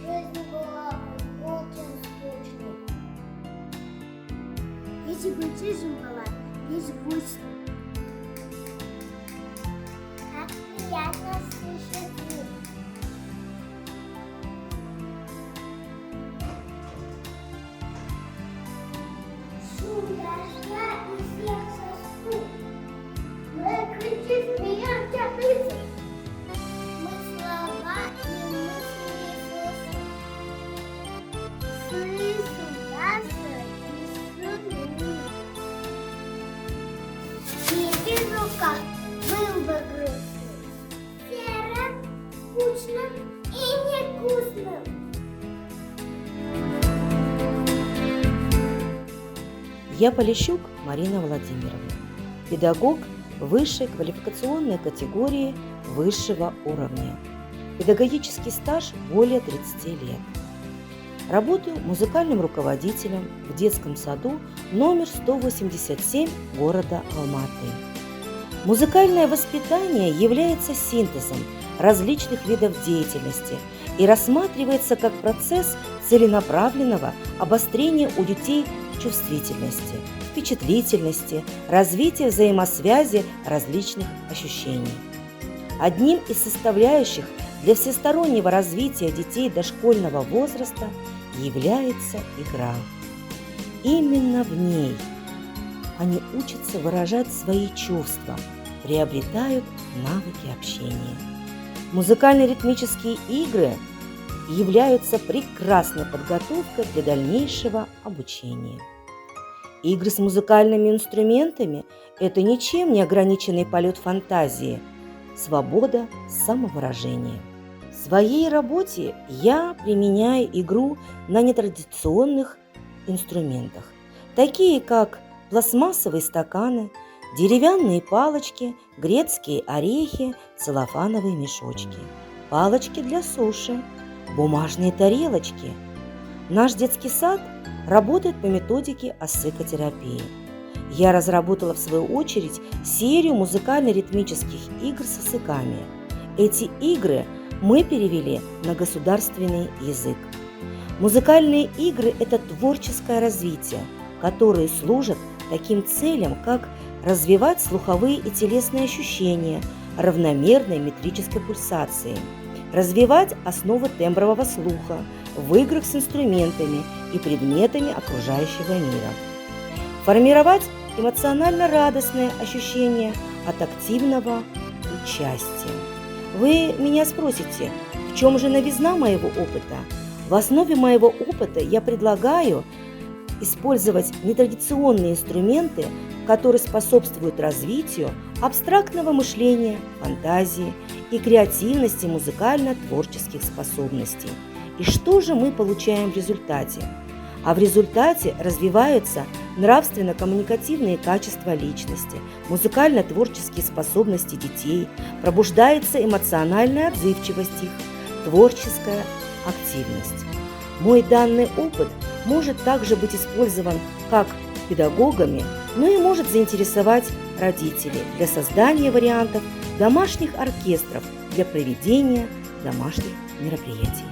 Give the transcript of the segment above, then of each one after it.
Жизнь была очень скучной. Если бы жизнь была безвкусной. Как приятно слышать звук. Шум дождя и сердце стук. Мы кричим, смеемся, пыли. Мы слова и мысли слышим наши и без рука был бы грустным, серым, скучным и невкусным. Я Полищук Марина Владимировна, педагог высшей квалификационной категории высшего уровня. Педагогический стаж более 30 лет. Работаю музыкальным руководителем в детском саду номер 187 города Алматы. Музыкальное воспитание является синтезом различных видов деятельности и рассматривается как процесс целенаправленного обострения у детей чувствительности, впечатлительности, развития взаимосвязи различных ощущений. Одним из составляющих для всестороннего развития детей дошкольного возраста является игра. Именно в ней они учатся выражать свои чувства, приобретают навыки общения. Музыкально-ритмические игры являются прекрасной подготовкой для дальнейшего обучения. Игры с музыкальными инструментами – это ничем не ограниченный полет фантазии, свобода самовыражения. В своей работе я применяю игру на нетрадиционных инструментах, такие как пластмассовые стаканы, деревянные палочки, грецкие орехи, целлофановые мешочки, палочки для суши, бумажные тарелочки. Наш детский сад работает по методике осыкотерапии. Я разработала в свою очередь серию музыкально-ритмических игр с осыками. Эти игры мы перевели на государственный язык. Музыкальные игры – это творческое развитие, которые служат таким целям, как развивать слуховые и телесные ощущения равномерной метрической пульсации, развивать основы тембрового слуха в играх с инструментами и предметами окружающего мира, формировать эмоционально радостные ощущения от активного участия. Вы меня спросите, в чем же новизна моего опыта? В основе моего опыта я предлагаю использовать нетрадиционные инструменты, которые способствуют развитию абстрактного мышления, фантазии и креативности музыкально-творческих способностей. И что же мы получаем в результате? А в результате развиваются нравственно-коммуникативные качества личности, музыкально-творческие способности детей, пробуждается эмоциональная отзывчивость их, творческая активность. Мой данный опыт может также быть использован как педагогами, но и может заинтересовать родителей для создания вариантов домашних оркестров для проведения домашних мероприятий.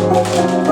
Thank